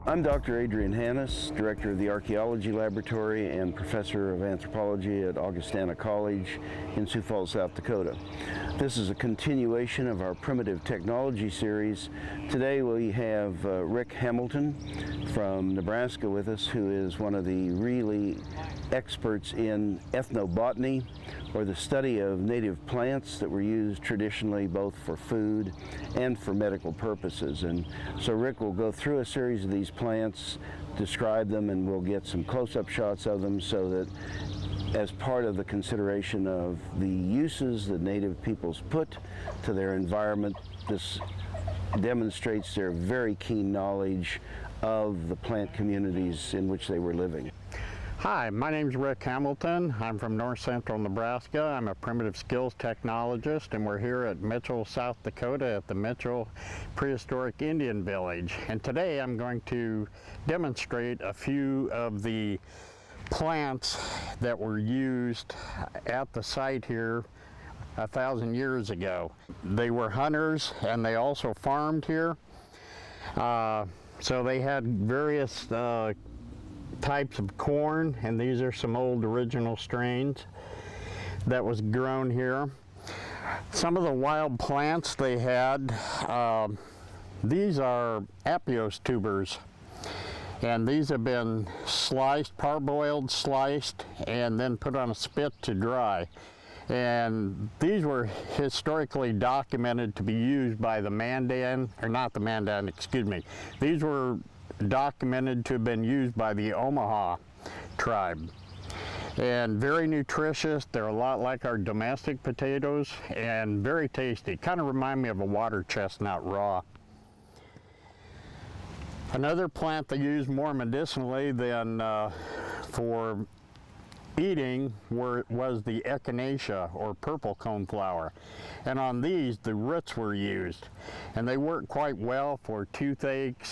I'm Dr. Adrien Hannus, Director of the Archaeology Laboratory and Professor of Anthropology at Augustana College in Sioux Falls, South Dakota. This is a continuation of our Primitive Technology series. Today we have Rick Hamilton from Nebraska with us, who is one of the really experts in ethnobotany, or the study of native plants that were used traditionally both for food and for medical purposes. And so Rick will go through a series of these plants, describe them, and we'll get some close-up shots of them so that as part of the consideration of the uses that native peoples put to their environment, this demonstrates their very keen knowledge of the plant communities in which they were living. Hi, my name is Rick Hamilton. I'm from north central Nebraska. I'm a primitive skills technologist, and we're here at Mitchell, South Dakota at the Mitchell Prehistoric Indian Village. And today I'm going to demonstrate a few of the plants that were used at the site here 1,000 years ago. They were hunters and they also farmed here. So they had various types of corn, and these are some old original strains that was grown here. Some of the wild plants they had, these are Apios tubers, and these have been sliced, parboiled, sliced, and then put on a spit to dry. And these were historically documented to be used by the Mandan, or not the Mandan, excuse me. These were documented to have been used by the Omaha tribe. And very nutritious. They're a lot like our domestic potatoes and very tasty. Kind of remind me of a water chestnut raw. Another plant they use more medicinally than for eating was the echinacea, or purple coneflower. And on these, the roots were used. And they work quite well for toothaches,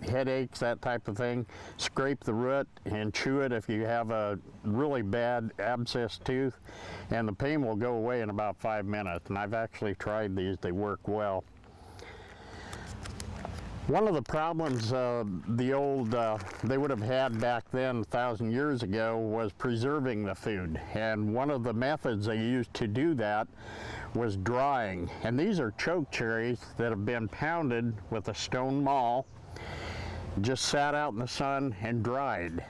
headaches, that type of thing. Scrape the root and chew it if you have a really bad abscess tooth, and the pain will go away in about 5 minutes. And I've actually tried these, they work well. One of the problems they would have had back then 1,000 years ago was preserving the food. And one of the methods they used to do that was drying. And these are choke cherries that have been pounded with a stone maul, just sat out in the sun and dried.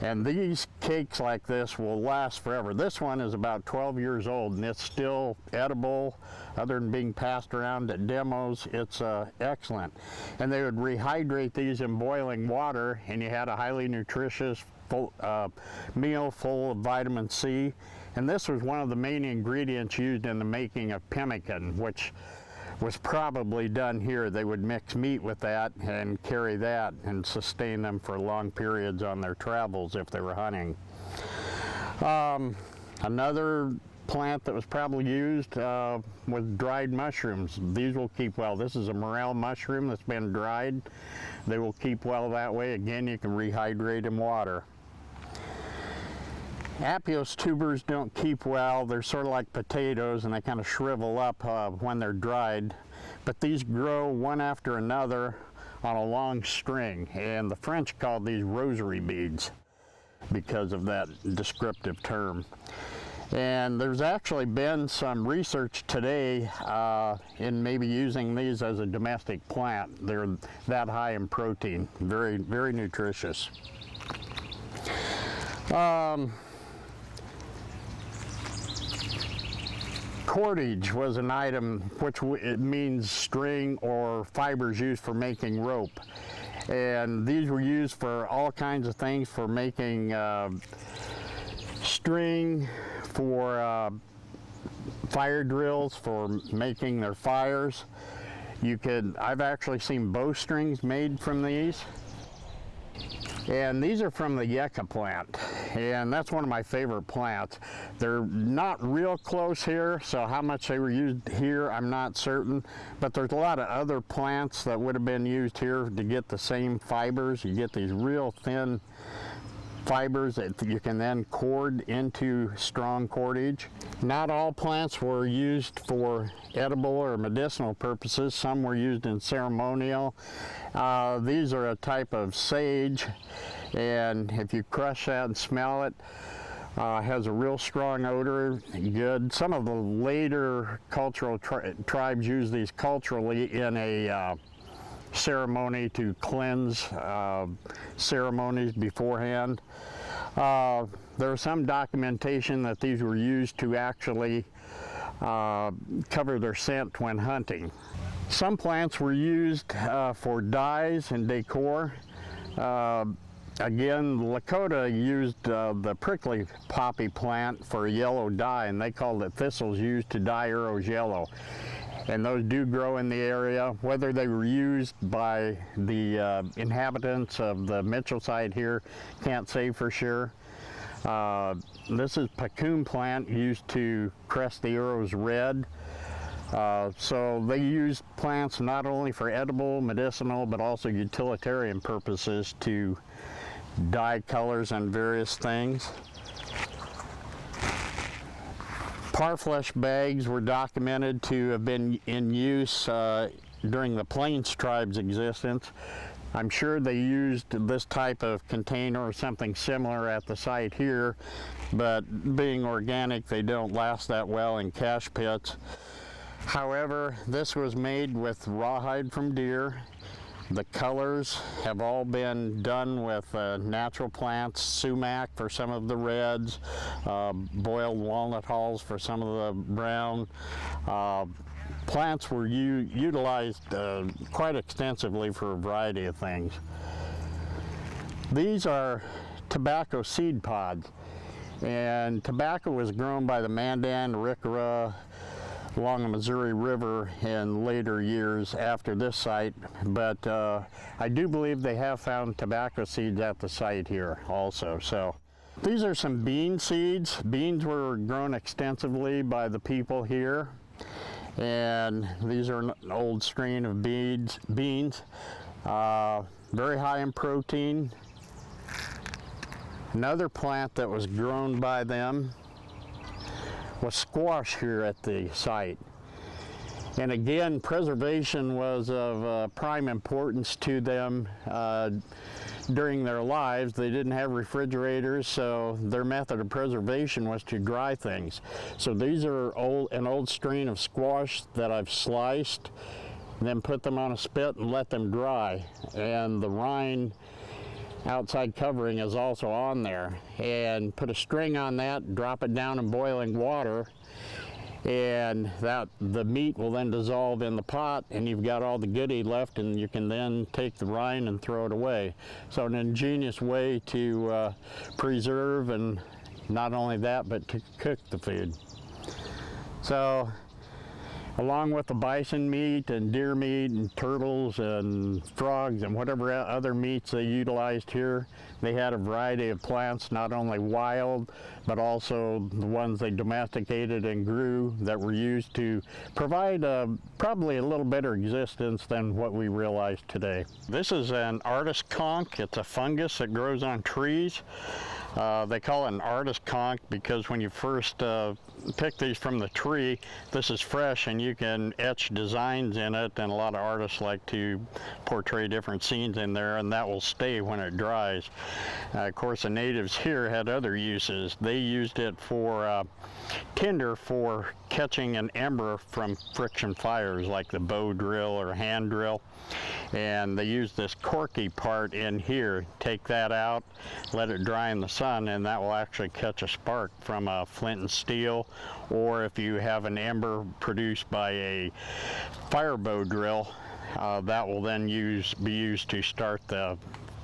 And these cakes like this will last forever. This one is about 12 years old and it's still edible. Other than being passed around at demos, it's excellent. And they would rehydrate these in boiling water, and you had a highly nutritious meal full of vitamin C. And this was one of the main ingredients used in the making of pemmican, which was probably done here. They would mix meat with that and carry that and sustain them for long periods on their travels if they were hunting. Another plant that was probably used was dried mushrooms. These will keep well. This is a Morel mushroom that's been dried. They will keep well that way. Again, you can rehydrate in water. Apios tubers don't keep well. They're sort of like potatoes and they kind of shrivel up when they're dried. But these grow one after another on a long string. And the French called these rosary beads because of that descriptive term. And there's actually been some research today in maybe using these as a domestic plant. They're that high in protein, very, very nutritious. Cordage was an item which it means string or fibers used for making rope. And these were used for all kinds of things, for making string, for fire drills, for making their fires. I've actually seen bowstrings made from these. And these are from the yucca plant, and that's one of my favorite plants. They're not real close here, so how much they were used here, I'm not certain. But there's a lot of other plants that would have been used here to get the same fibers. You get these real thin fibers that you can then cord into strong cordage. Not all plants were used for edible or medicinal purposes. Some were used in ceremonial. These are a type of sage, and if you crush that and smell it, has a real strong odor, good. Some of the later cultural tribes use these culturally in a ceremony to cleanse ceremonies beforehand. There's some documentation that these were used to actually cover their scent when hunting. Some plants were used for dyes and decor. Again, Lakota used the prickly poppy plant for a yellow dye, and they called it thistles used to dye arrows yellow. And those do grow in the area. Whether they were used by the inhabitants of the Mitchell site here, can't say for sure. This is Pacoon plant used to crest the arrows red. So they used plants not only for edible, medicinal, but also utilitarian purposes to dye colors and various things. Parfleche bags were documented to have been in use during the Plains tribe's existence. I'm sure they used this type of container or something similar at the site here, but being organic, they don't last that well in cache pits. However, this was made with rawhide from deer. The colors have all been done with natural plants, sumac for some of the reds, boiled walnut hulls for some of the brown. Plants were utilized quite extensively for a variety of things. These are tobacco seed pods, and tobacco was grown by the Mandan, Arikara, along the Missouri River in later years after this site, but I do believe they have found tobacco seeds at the site here also. So these are some bean seeds. Beans were grown extensively by the people here, and these are an old strain of beans. Very high in protein. Another plant that was grown by them was squash here at the site. And again, preservation was of prime importance to them during their lives. They didn't have refrigerators, so their method of preservation was to dry things. So these are an old strain of squash that I've sliced, then put them on a spit and let them dry. And the rind outside covering is also on there, and put a string on that, drop it down in boiling water, and the meat will then dissolve in the pot, and you've got all the goodie left, and you can then take the rind and throw it away. So an ingenious way to preserve, and not only that, but to cook the food. So along with the bison meat and deer meat and turtles and frogs and whatever other meats they utilized here, they had a variety of plants, not only wild, but also the ones they domesticated and grew that were used to provide probably a little better existence than what we realize today. This is an artist conch. It's a fungus that grows on trees. They call it an artist conch because when you first pick these from the tree, this is fresh and you can etch designs in it, and a lot of artists like to portray different scenes in there, and that will stay when it dries. Of course, the natives here had other uses. They used it for tinder for catching an ember from friction fires like the bow drill or hand drill. And they use this corky part in here, take that out, let it dry in the sun, and that will actually catch a spark from a flint and steel, or if you have an ember produced by a fire bow drill, that will then be used to start the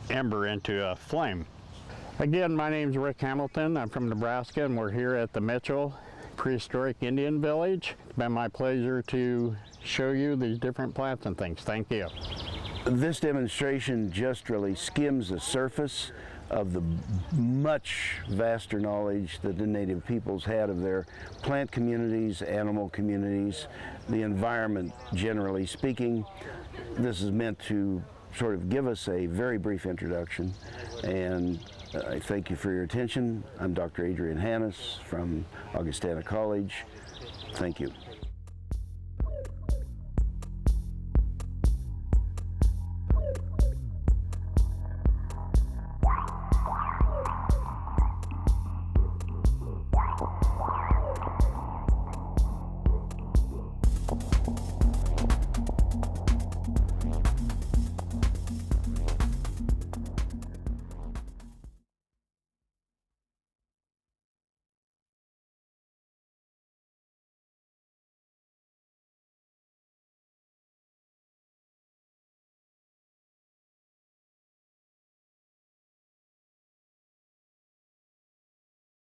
ember into a flame. Again, my name's Rick Hamilton. I'm from Nebraska, and we're here at the Mitchell Prehistoric Indian Village. It's been my pleasure to show you these different plants and things. Thank you. This demonstration just really skims the surface of the much vaster knowledge that the native peoples had of their plant communities, animal communities, the environment generally speaking. This is meant to sort of give us a very brief introduction, and I thank you for your attention. I'm Dr. Adrien Hannus from Augustana College. Thank you.